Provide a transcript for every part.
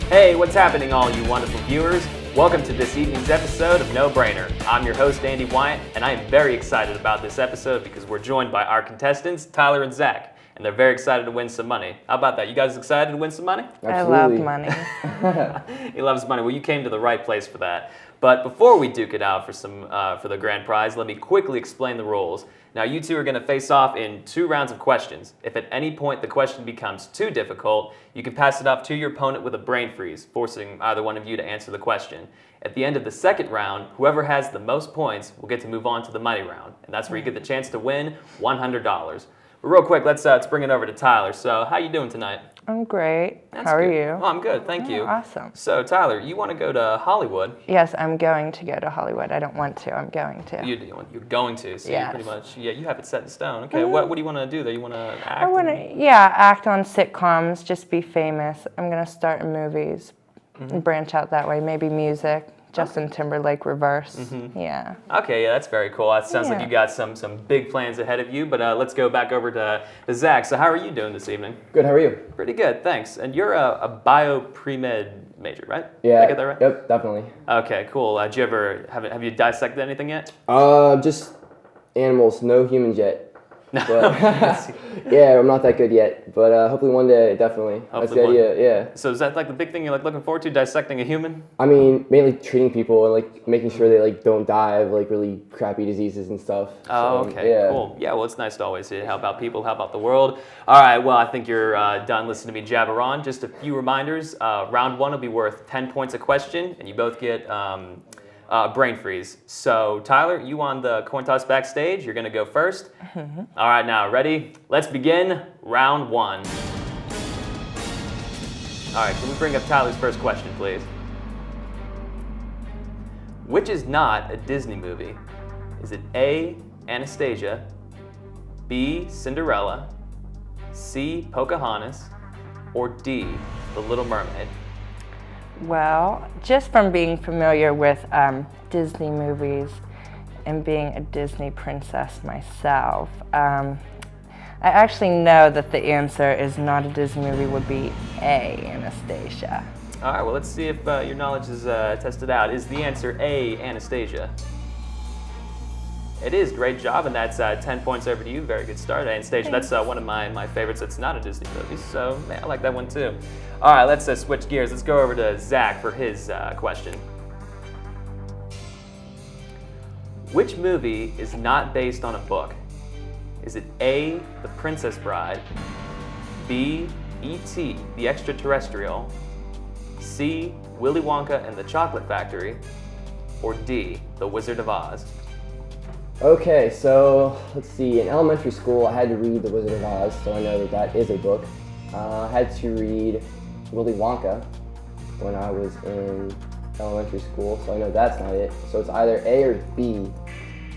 Hey, what's happening, all you wonderful viewers? Welcome to this evening's episode of No Brainer. I'm your host, Andy Wyatt, and I am very excited about this episode because we're joined by our contestants, Tyler and Zach, and they're very excited to win some money. How about that? You guys excited to win some money? Absolutely. I love money. He loves money. Well, you came to the right place for that. But before we duke it out for the grand prize, let me quickly explain the rules. Now, you two are going to face off in 2 rounds of questions. If at any point the question becomes too difficult, you can pass it off to your opponent with a brain freeze, forcing either one of you to answer the question. At the end of the second round, whoever has the most points will get to move on to the money round, and that's where you get the chance to win $100. But real quick, let's bring it over to Tyler. So, how you doing tonight? I'm great. That's How are good. you? Oh, I'm good, thank you. Awesome. So, Tyler, you want to go to Hollywood? Yes, I'm going to go to Hollywood. I don't want to. I'm going to. You're going to, so Yes. you pretty much, you have it set in stone. Okay, what do you want to do there? You want to act? I want to, act on sitcoms, just be famous. I'm going to start in movies and branch out that way. Maybe music. Justin Timberlake reverse. Yeah. Okay, yeah, that's very cool. It sounds like you got some big plans ahead of you, but let's go back over to Zach. So how are you doing this evening? Good, how are you? Pretty good, thanks. And you're a bio pre-med major, right? Yeah. Did I get that right? Yep, definitely. Okay, cool. Did you ever, have you dissected anything yet? Just animals, no humans yet. No. But, yeah, I'm not that good yet, but hopefully one day, definitely. That's the idea, yeah. So is that like the big thing you're like looking forward to, dissecting a human? I mean, mainly treating people and like making sure they like don't die of like really crappy diseases and stuff. Oh, So, okay, yeah. cool. Yeah, well, it's nice to always hear how about people, how about the world. All right, well, I think you're done listening to me jabber on. Just a few reminders. Round 1 will be worth 10 points a question, and you both get brain freeze. So, Tyler, you on the coin toss backstage. You're going to go first. All right, now, ready? Let's begin round 1. All right, can we bring up Tyler's first question, please? Which is not a Disney movie? Is it A, Anastasia, B, Cinderella, C, Pocahontas, or D, The Little Mermaid? Well, just from being familiar with Disney movies and being a Disney princess myself, I actually know that the answer is not a Disney movie, would be A, Anastasia. All right, well, let's see if your knowledge is tested out. Is the answer A, Anastasia? It is. Great job, and that's 10 points over to you. Very good start. Anastasia, that's one of my favorites. It's not a Disney movie, so man, I like that one too. All right, let's switch gears. Let's go over to Zach for his question. Which movie is not based on a book? Is it A, The Princess Bride, B, E.T., the Extraterrestrial, C, Willy Wonka and the Chocolate Factory, or D, The Wizard of Oz? Okay, so let's see. In elementary school, I had to read The Wizard of Oz, so I know that that is a book. I had to read Willy Wonka when I was in elementary school, so I know that's not it. So it's either A or B,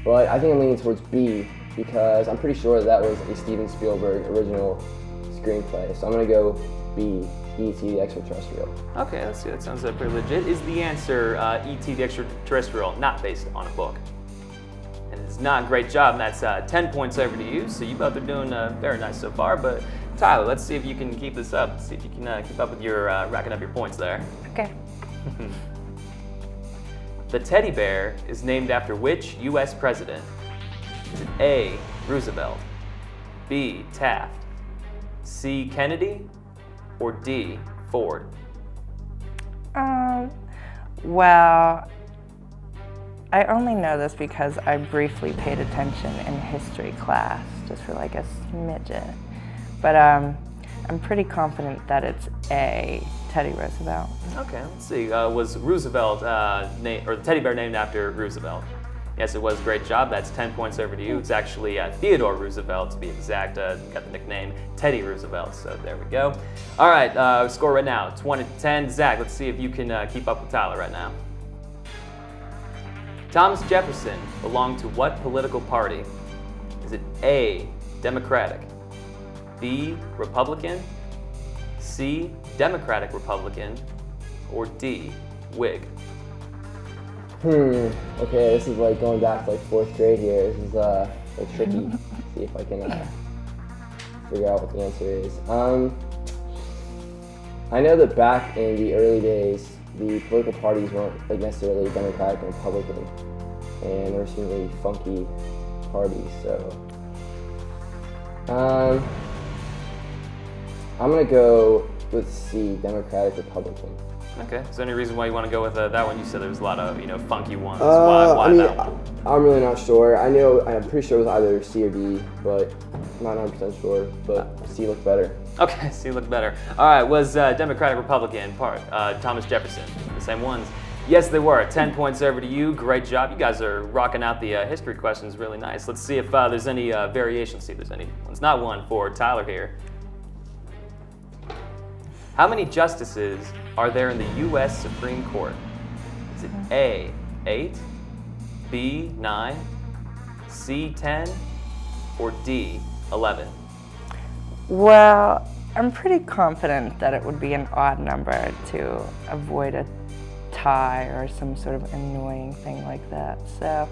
but I think I'm leaning towards B because I'm pretty sure that was a Steven Spielberg original screenplay. So I'm gonna go B, E.T. the Extraterrestrial. Okay, let's see. That sounds pretty legit. Is the answer E.T. the Extraterrestrial not based on a book? And it's not a great job, and that's 10 points over to you, so you both are doing very nice so far. But Tyler, let's see if you can keep this up. See if you can keep up with your racking up your points there. Okay. The teddy bear is named after which U.S. president? Is it A, Roosevelt, B, Taft, C, Kennedy, or D, Ford? Well, I only know this because I briefly paid attention in history class, just for like a smidgen. But I'm pretty confident that it's A, Teddy Roosevelt. Okay, let's see. Was Roosevelt, or the teddy bear named after Roosevelt? Yes, it was. Great job. That's 10 points over to you. It's actually Theodore Roosevelt, to be exact. Got the nickname Teddy Roosevelt, so there we go. All right, score right now, 20-10. Zach, let's see if you can keep up with Tyler right now. Thomas Jefferson belonged to what political party? Is it A, Democratic, B, Republican, C, Democratic Republican, or D, Whig? Okay, this is like going back to like 4th grade here. This is like tricky. See if I can figure out what the answer is. I know that back in the early days, the political parties weren't like necessarily Democratic and Republican, and there were some really funky parties. So I'm gonna go with C, Democratic Republican. Okay. Is there any reason why you want to go with that one? You said there was a lot of funky ones. Why I mean, that one? I'm really not sure. I'm pretty sure it was either C or D, but I'm not 100% sure. But C looked better. Okay, C looked better. All right. Was Democratic Republican part Thomas Jefferson the same ones? Yes, they were. 10 points over to you. Great job. You guys are rocking out the history questions really nice. Let's see if there's any variations. See if there's any ones. Not one for Tyler here. How many justices are there in the U.S. Supreme Court? Is it A, 8, B, 9, C, 10, or D, 11? Well, I'm pretty confident that it would be an odd number to avoid a tie or some sort of annoying thing like that. So,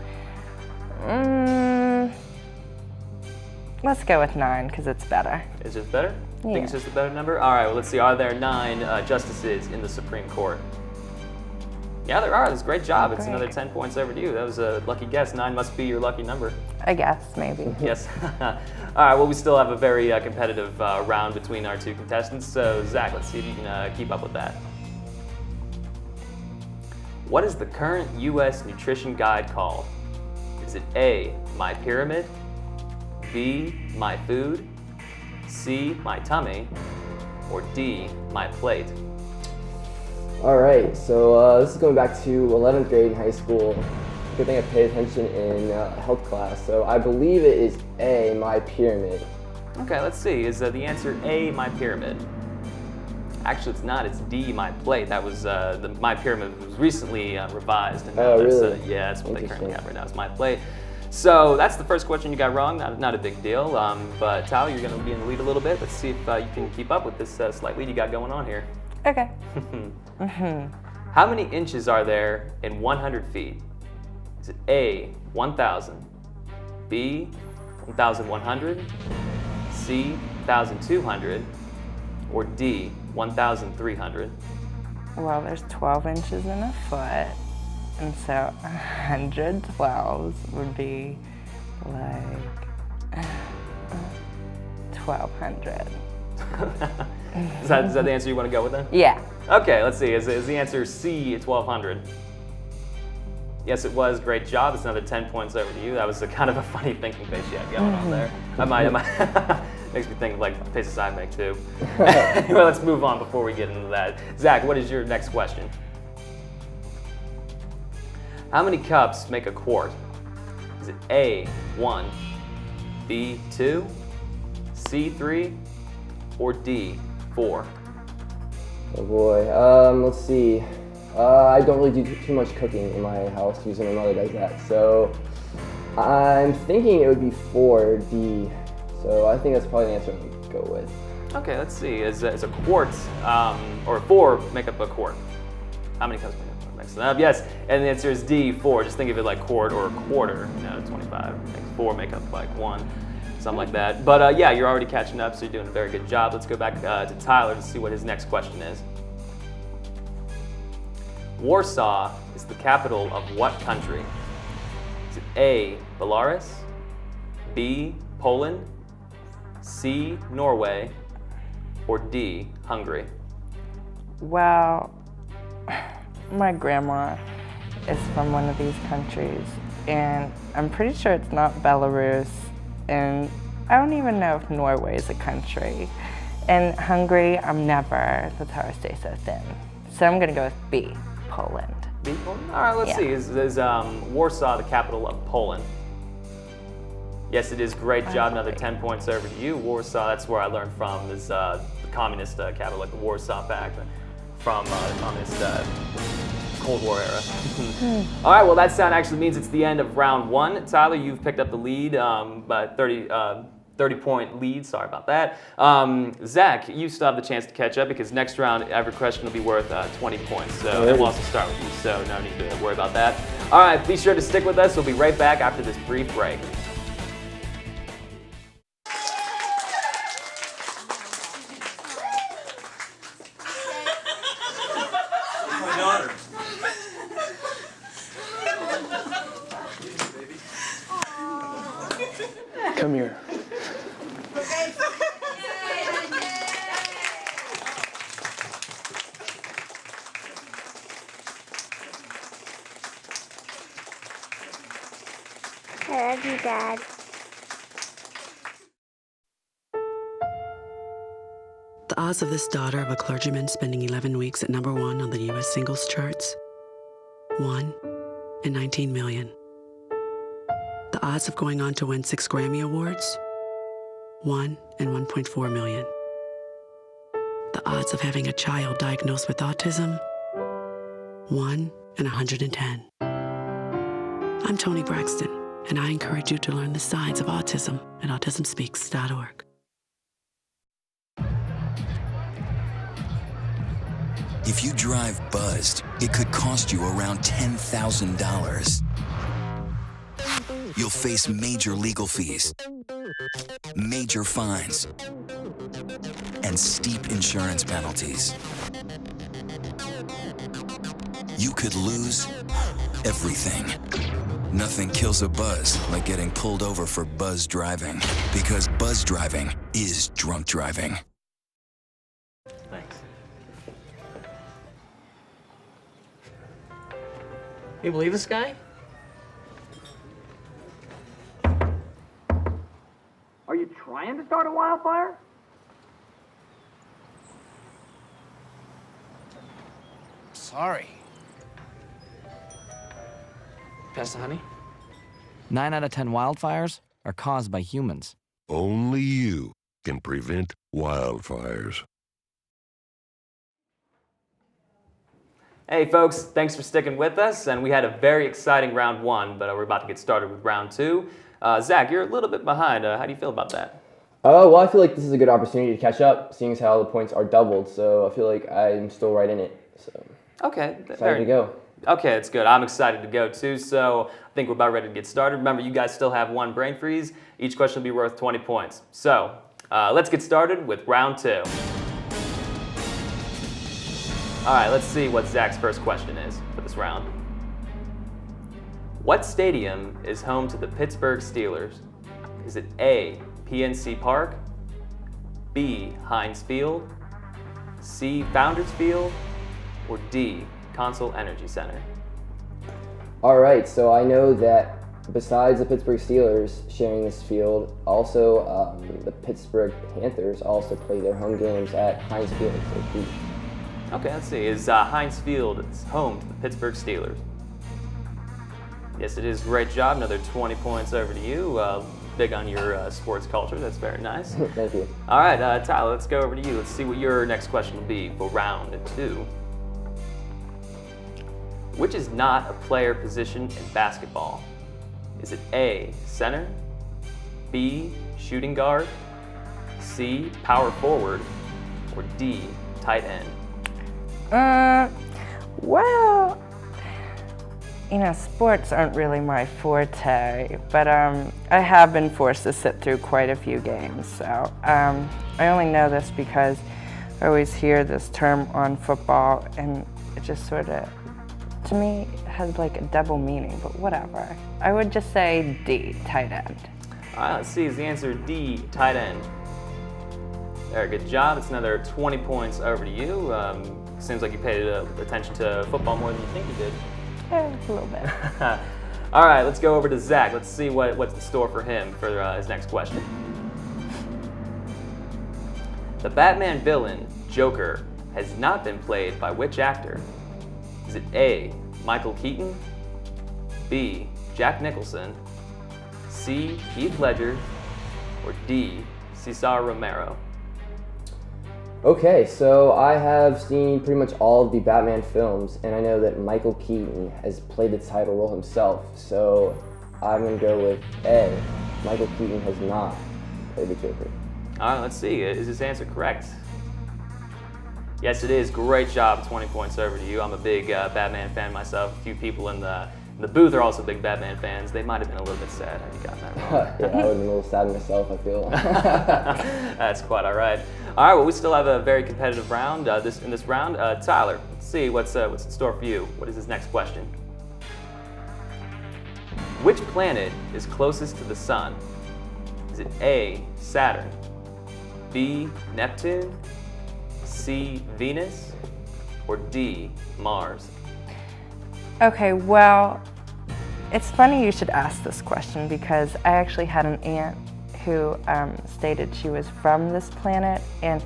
let's go with 9 because it's better. Is it better? Yeah. Think it's just a better number? All right, well, let's see. Are there 9 justices in the Supreme Court? Yeah, there are. That's a great job. It's Great. another 10 points over to you. That was a lucky guess. 9 must be your lucky number. I guess, maybe. Yes. All right, well, we still have a very competitive round between our two contestants. So, Zach, let's see if you can keep up with that. What is the current U.S. nutrition guide called? Is it A, My Pyramid, B, My Food, C, My Tummy, or D, My Plate? All right, so this is going back to 11th grade in high school. Good thing I paid attention in health class. So I believe it is A, My Pyramid. Okay, let's see. Is the answer A, My Pyramid? Actually, it's not. It's D, My Plate. That was the My Pyramid was recently revised. And Oh, really? Yeah, that's what they currently have right now. It's My Plate. So that's the first question you got wrong. Not a big deal. But Tyler, you're going to be in the lead a little bit. Let's see if you can keep up with this slight lead you got going on here. Okay. How many inches are there in 100 feet? Is it A, 1,000, B, 1,100, C, 1,200, or D, 1,300? Well, there's 12 inches in a foot, and so 112 would be like 1,200. Is that the answer you want to go with then? Yeah. Okay, let's see. Is the answer C, 1,200? Yes, it was. Great job. It's another 10 points over to you. That was a kind of a funny thinking face you had going on there. I might makes me think of like faces I make too. Well, let's move on before we get into that. Zach, what is your next question? How many cups make a quart? Is it A, 1, B, 2, C, 3, or D, 4? Oh boy, let's see. I don't really do too much cooking in my house, usually my mother does that. So I'm thinking it would be 4D. So I think that's probably the answer I'm gonna go with. Okay, let's see. Is a quart, or 4 make up a quart? How many cups make up a quart? Mix it up. Yes, and the answer is D, 4. Just think of it like quart or a quarter. 25 makes 4 make up like 1. Something like that. But yeah, you're already catching up, so you're doing a very good job. Let's go back to Tyler to see what his next question is. Warsaw is the capital of what country? Is it A, Belarus, B, Poland, C, Norway, or D, Hungary? Well, my grandma is from one of these countries, and I'm pretty sure it's not Belarus, and I don't even know if Norway is a country. And Hungary, I'm never. That's how I stay so thin. So I'm gonna go with B, Poland. B, Poland? All right, let's see. Is Warsaw the capital of Poland? Yes, it is. Great job. Another 10 points over to you. Warsaw, that's where I learned from, is the communist capital, like the Warsaw Pact, from the communist Cold War era. All right, well, that sound actually means it's the end of round 1. Tyler, you've picked up the lead by 30-point lead. Sorry about that. Zach, you still have the chance to catch up because next round, every question will be worth 20 points. So we'll also start with you, so no need to worry about that. All right, be sure to stick with us. We'll be right back after this brief break. Come here. I love you, Dad. The odds of this daughter of a clergyman spending 11 weeks at #1 on the U.S. singles charts? 1 in 19 million. The odds of going on to win 6 Grammy Awards? 1 in 1.4 million. The odds of having a child diagnosed with autism? 1 in 110. I'm Toni Braxton, and I encourage you to learn the signs of autism at autismspeaks.org. If you drive buzzed, it could cost you around $10,000. You'll face major legal fees, major fines, and steep insurance penalties. You could lose everything. Nothing kills a buzz like getting pulled over for buzz driving, because buzz driving is drunk driving. Thanks. You believe this guy? Are you trying to start a wildfire? Sorry. Pass the honey? 9 out of 10 wildfires are caused by humans. Only you can prevent wildfires. Hey folks, thanks for sticking with us, and we had a very exciting round 1, but we're about to get started with round 2. Zach, you're a little bit behind. How do you feel about that? Well, I feel like this is a good opportunity to catch up, seeing as how the points are doubled, so I feel like I'm still right in it. So Okay. excited to go. Okay, that's good. I'm excited to go too, so I think we're about ready to get started. Remember, you guys still have 1 brain freeze. Each question will be worth 20 points. So let's get started with round 2. All right, let's see what Zach's first question is for this round. What stadium is home to the Pittsburgh Steelers? Is it A, PNC Park, B, Heinz Field, C, Founders Field, or D, Consol Energy Center? All right, so I know that besides the Pittsburgh Steelers sharing this field, also the Pittsburgh Panthers also play their home games at Heinz Field. So B. Okay, let's see. Is Heinz Field home to the Pittsburgh Steelers? Yes, it is. Great job. Another 20 points over to you. Big on your sports culture. That's very nice. Thank you. All right, Tyler, let's go over to you. Let's see what your next question will be for round 2. Which is not a player position in basketball? Is it A, center, B, shooting guard, C, power forward, or D, tight end? Well, sports aren't really my forte, but I have been forced to sit through quite a few games, so I only know this because I always hear this term on football, and it just sort of, to me, has like a double meaning, but whatever. I would just say D, tight end. All right, let's see, is the answer D, tight end? Very good job. It's another 20 points over to you. Seems like you paid attention to football more than you think you did. A little bit. All right, let's go over to Zach. Let's see what's in store for him for his next question. The Batman villain, Joker, has not been played by which actor? Is it A, Michael Keaton, B, Jack Nicholson, C, Heath Ledger, or D, Cesar Romero? Okay, so I have seen pretty much all of the Batman films, and I know that Michael Keaton has played the title role himself, so I'm going to go with A. Michael Keaton has not played the Joker. All right, let's see. Is this answer correct? Yes, it is. Great job. 20 points over to you. I'm a big Batman fan myself. A few people in the booth are also big Batman fans. They might have been a little bit sad had you gotten that wrong. Yeah, I would have been a little sad myself, I feel. That's quite all right. All right, well, we still have a very competitive round in this round. Tyler, let's see what's in store for you. What is his next question? Which planet is closest to the sun? Is Is it A, Saturn, B, Neptune, C, Venus, or D, Mars? Okay, well, it's funny you should ask this question because I actually had an aunt who stated she was from this planet, and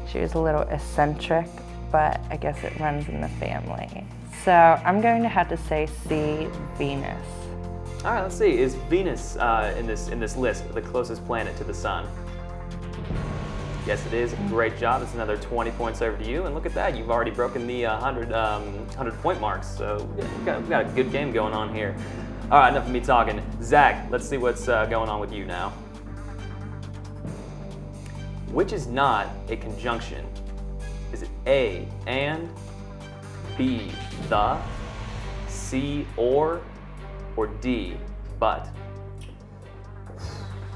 she was a little eccentric, but I guess it runs in the family. So I'm going to have to say C, Venus. All right, let's see. Is Venus in this list the closest planet to the sun? Yes, it is. Great job. It's another 20 points over to you. And look at that. You've already broken the 100-point marks. So we've got a good game going on here. All right, enough of me talking. Zach, let's see what's going on with you now. Which is not a conjunction? Is it A, and, B, the, C, or D, but?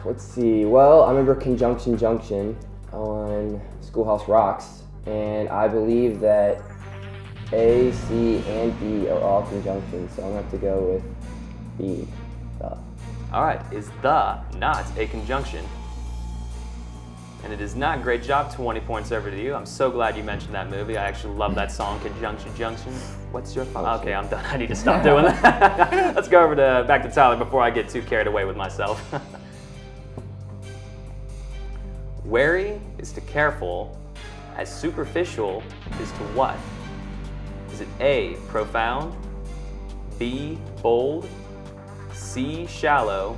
Let's see. Well, I remember Conjunction Junction on Schoolhouse Rocks, and I believe that A, C, and B are all conjunctions, so I'm gonna have to go with B, the. All right, is the not a conjunction? And it is not. Great job, 20 points over to you. I'm so glad you mentioned that movie. I actually love that song, Conjunction Junction. What's your phone? Okay, I'm done. I need to stop doing that. Let's go over back to Tyler before I get too carried away with myself. Wary is to careful, as superficial is to what? Is it A, profound, B, bold, C, shallow,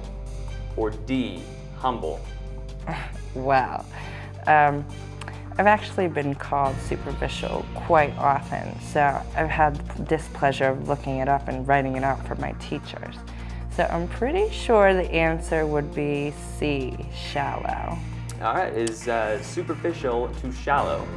or D, humble? Wow. I've actually been called superficial quite often, so I've had the displeasure of looking it up and writing it out for my teachers. So I'm pretty sure the answer would be C, shallow. All right, is superficial to shallow.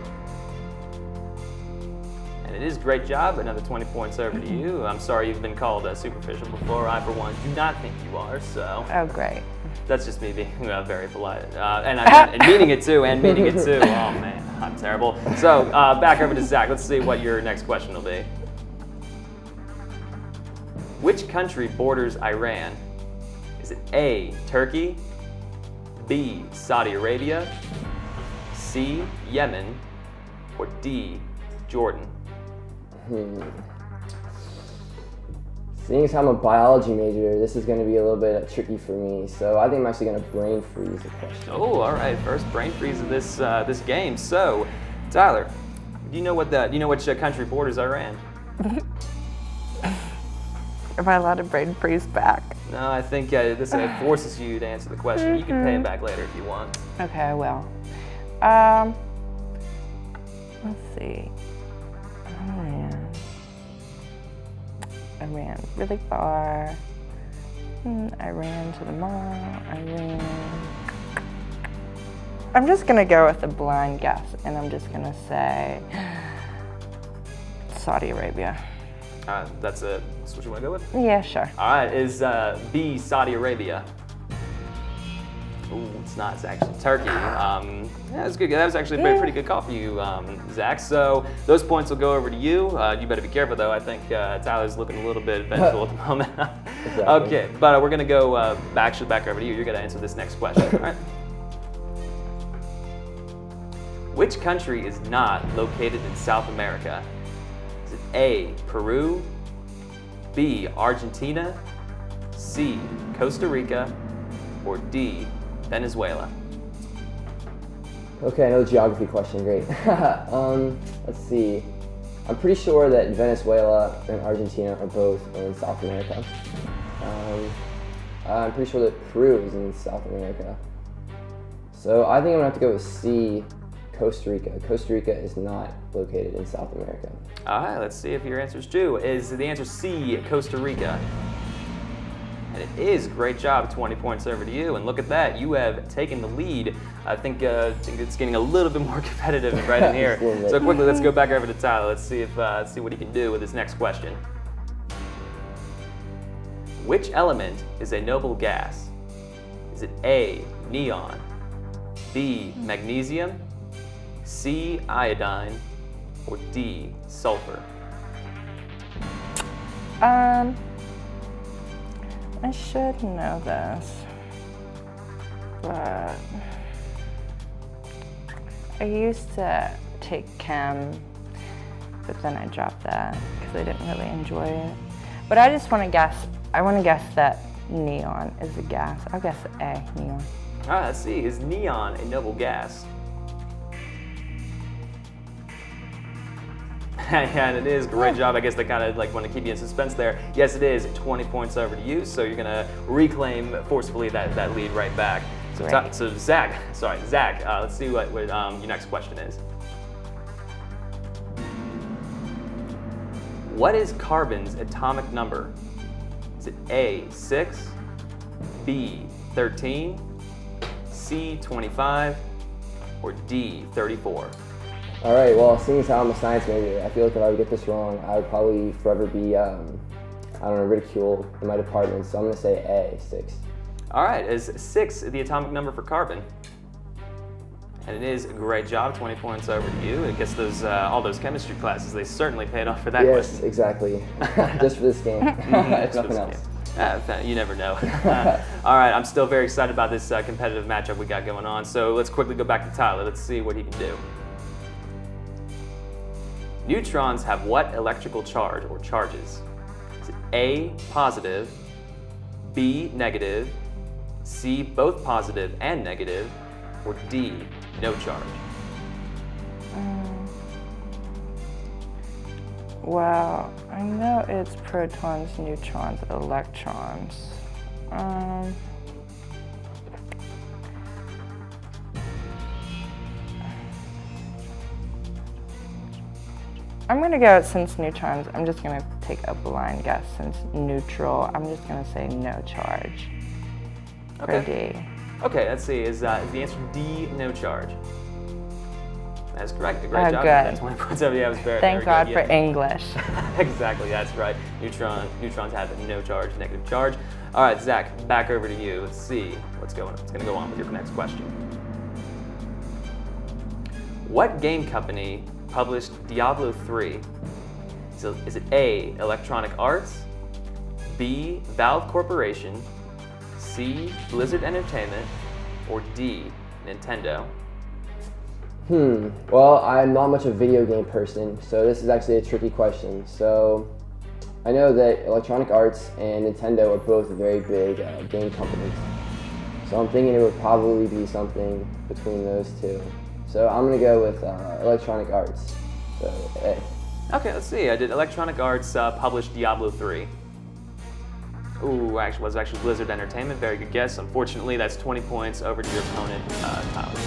And it is. Great job. Another 20 points over to you. I'm sorry you've been called superficial before. I, for one, do not think you are, so. Oh, great. That's just me being very polite. And meaning it too, Oh, man, I'm terrible. So, back over to Zach. Let's see what your next question will be. Which country borders Iran? Is it A, Turkey, B, Saudi Arabia, C, Yemen, or D, Jordan? Seeing as how I'm a biology major, this is going to be a little bit tricky for me, so I think I'm actually going to brain freeze the question. Oh, all right. First brain freeze of this game. So, Tyler, do you know which country borders Iran? Am I allowed to brain freeze back? No, I think this forces you to answer the question. You can pay it back later if you want. Okay, I will. Let's see. Iran, really far. Iran to the mall. Iran. I'm just gonna go with a blind guess, and I'm just gonna say Saudi Arabia. That's what you want to go with? Yeah, sure. All right, is B, Saudi Arabia? Ooh, it's not. It's actually Turkey. Yeah, that's good. That was actually a pretty good call for you, Zach. So those points will go over to you. You better be careful, though. I think Tyler's looking a little bit vengeful at the moment. Exactly. Okay, but we're going to go back over to you. You're going to answer this next question, all right? Which country is not located in South America? Is it A, Peru, B, Argentina, C, Costa Rica, or D, Venezuela? Okay, another geography question, great. Let's see. I'm pretty sure that Venezuela and Argentina are both in South America. I'm pretty sure that Peru is in South America. So I think I'm gonna have to go with C, Costa Rica. Costa Rica is not located in South America. All right, let's see if your answer is true. Is the answer C, Costa Rica? And it is. Great job. 20 points over to you. And look at that. You have taken the lead. I think it's getting a little bit more competitive right in here. So quickly, let's go back over to Tyler. Let's see what he can do with this next question. Which element is a noble gas? Is it A, neon, B, magnesium, C, iodine, or D, sulfur? I should know this. but I used to take chem, but then I dropped that because I didn't really enjoy it. But I just want to guess. I want to guess that neon is a gas. I'll guess A, neon. All right, let's see. Is neon a noble gas? And it is. Great job. I guess they kind of like want to keep you in suspense there. Yes, it is. 20 points over to you, so you're going to reclaim forcefully that lead right back. So Zach, let's see what your next question is. What is carbon's atomic number? Is it A, 6, B, 13, C, 25, or D, 34? All right, well, seeing as how I'm a science major, I feel like if I would get this wrong, I would probably forever be, I don't know, ridiculed in my department, so I'm gonna say A, 6. All right, is 6 the atomic number for carbon? And it is. A great job, 20 points over to you. I guess those all those chemistry classes, they certainly paid off for that question. Yes, exactly. Just for this game, if nothing else. You never know. All right, I'm still very excited about this competitive matchup we got going on, so let's quickly go back to Tyler. Let's see what he can do. Neutrons have what electrical charge or charges? Is it A, positive, B, negative, C, both positive and negative, or D, no charge? Well, I know it's protons, neutrons, electrons. I'm gonna go, since neutrons, I'm just gonna take a blind guess. Since neutral, I'm just gonna say no charge for D. Okay, let's see, is the answer D, no charge? That's correct, great job. Good. That's 20 points over, yeah, it was very, Thank very God good. for English. Exactly, that's right. Neutrons have no charge, negative charge. All right, Zach, back over to you. Let's see what's gonna go on with your next question. What game company published Diablo 3? So is it A, Electronic Arts, B, Valve Corporation, C, Blizzard Entertainment, or D, Nintendo? Well, I'm not much of a video game person, so this is actually a tricky question. So I know that Electronic Arts and Nintendo are both very big game companies. So I'm thinking it would probably be something between those two. So I'm gonna go with Electronic Arts, so A. Okay, let's see. Did Electronic Arts publish Diablo 3? Ooh, it was actually Blizzard Entertainment. Very good guess. Unfortunately, that's 20 points over to your opponent, Tyler.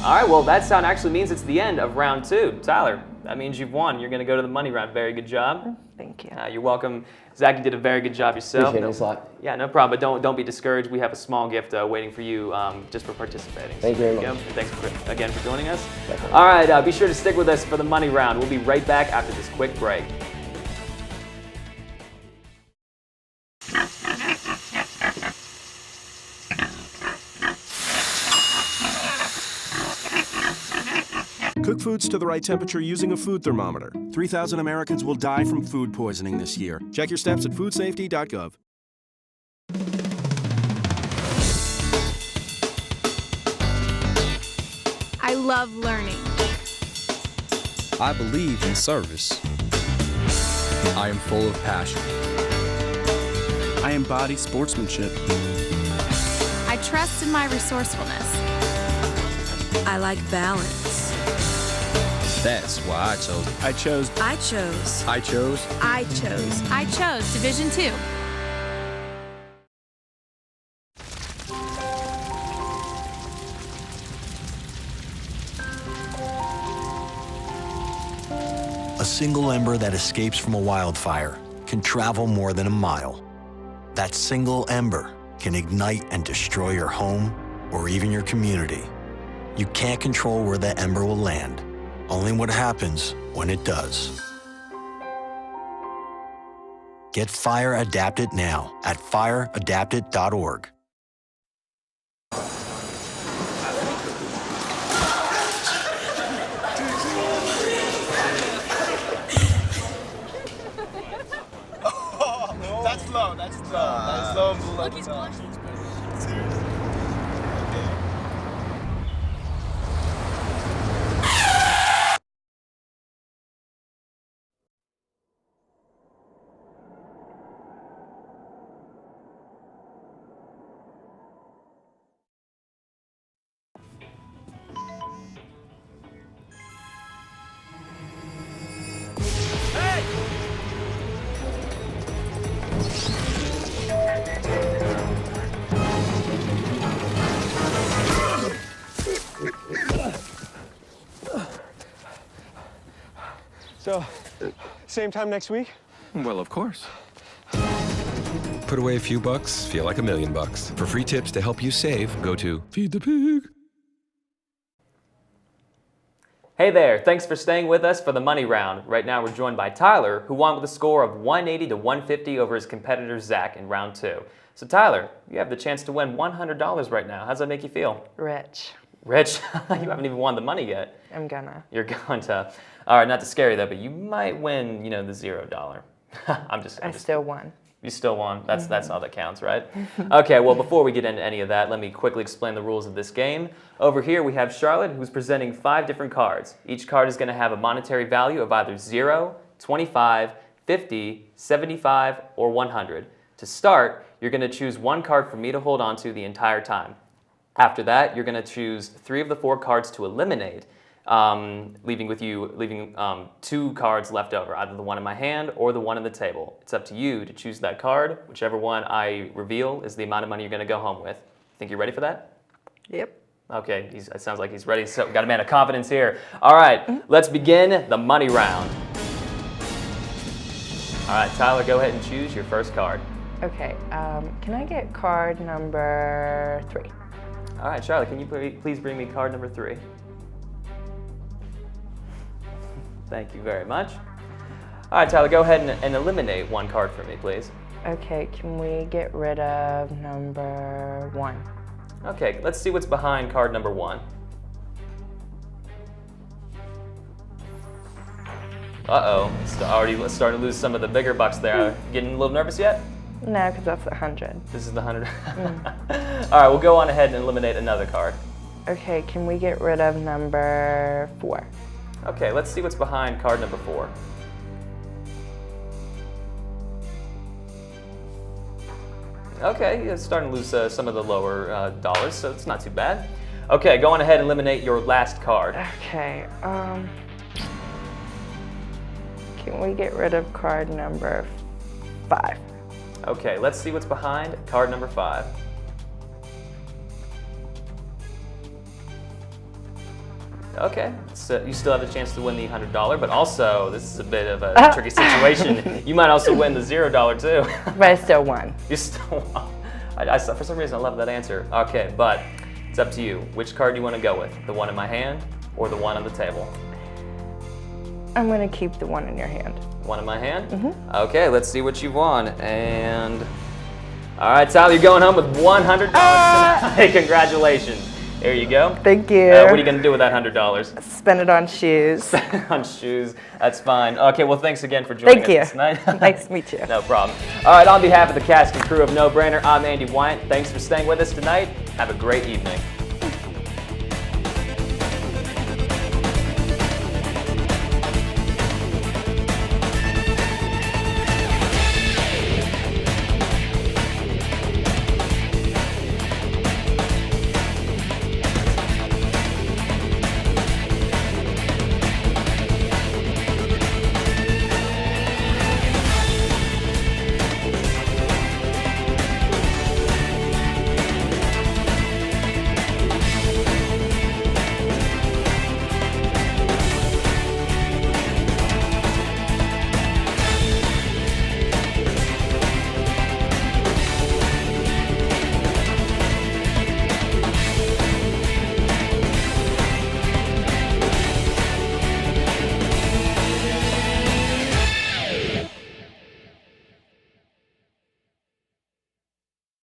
All right, well, that sound actually means it's the end of round 2. Tyler, that means you've won. You're going to go to the money round. Very good job. Thank you. You're welcome. Zach, you did a very good job yourself. Appreciate it a lot. Yeah, no problem. But don't be discouraged. We have a small gift waiting for you just for participating. Thank you very much. And thanks again for joining us. Definitely. All right, be sure to stick with us for the money round. We'll be right back after this quick break. Cook foods to the right temperature using a food thermometer. 3,000 Americans will die from food poisoning this year. Check your steps at foodsafety.gov. I love learning. I believe in service. I am full of passion. I embody sportsmanship. I trust in my resourcefulness. I like balance. That's why I chose. I chose Division 2. A single ember that escapes from a wildfire can travel more than a mile. That single ember can ignite and destroy your home or even your community. You can't control where that ember will land, only what happens when it does. Get Fire Adapted now at fireadapted.org. That's low. That's low. Look, he's blushing. Seriously. So, same time next week? Well, of course. Put away a few bucks, feel like $1 million. For free tips to help you save, go to Feed the Pig. Hey there, thanks for staying with us for the money round. Right now we're joined by Tyler, who won with a score of 180 to 150 over his competitor Zach in round 2. So Tyler, you have the chance to win $100 right now. How does that make you feel? Rich. Rich? You haven't even won the money yet. I'm gonna. You're going to. All right, not to scare you though, but you might win, you know, the $0. I still won. You still won. That's all that counts, right? Okay, well, before we get into any of that, let me quickly explain the rules of this game. Over here, we have Charlotte, who's presenting 5 different cards. Each card is going to have a monetary value of either 0, 25, 50, 75, or 100. To start, you're going to choose one card for me to hold on to the entire time. After that, you're going to choose 3 of the 4 cards to eliminate, leaving 2 cards left over, either the one in my hand or the one on the table. It's up to you to choose that card. Whichever one I reveal is the amount of money you're going to go home with. Think you're ready for that? Yep. Okay, it sounds like he's ready. So we've got a man of confidence here. All right, let's begin the money round. All right, Tyler, go ahead and choose your first card. Okay, can I get card number 3? All right, Charlotte, can you please bring me card number 3? Thank you very much. All right, Tyler, go ahead and eliminate one card for me, please. Okay, can we get rid of number 1? Okay, let's see what's behind card number 1. Uh-oh, already starting to lose some of the bigger bucks there. Getting a little nervous yet? No, because that's 100. This is the 100? All right, we'll go on ahead and eliminate another card. Okay, can we get rid of number 4? Okay, let's see what's behind card number 4. Okay, you're starting to lose some of the lower dollars, so it's not too bad. Okay, go on ahead and eliminate your last card. Okay, can we get rid of card number 5? Okay, let's see what's behind card number 5. Okay, so you still have a chance to win the $100, but also, this is a bit of a tricky situation. You might also win the $0 too. But I still won. You still won. For some reason, I love that answer. Okay, but it's up to you. Which card do you want to go with? The one in my hand or the one on the table? I'm going to keep the one in your hand. One in my hand? Okay, let's see what you won. And, all right, Tyler, you're going home with $100 tonight. Congratulations. There you go. Thank you. What are you going to do with that $100? Spend it on shoes. On shoes. That's fine. Okay, well, thanks again for joining us tonight. Nice to meet you. No problem. All right, on behalf of the cast and crew of No Brainer, I'm Andy Wyant. Thanks for staying with us tonight. Have a great evening.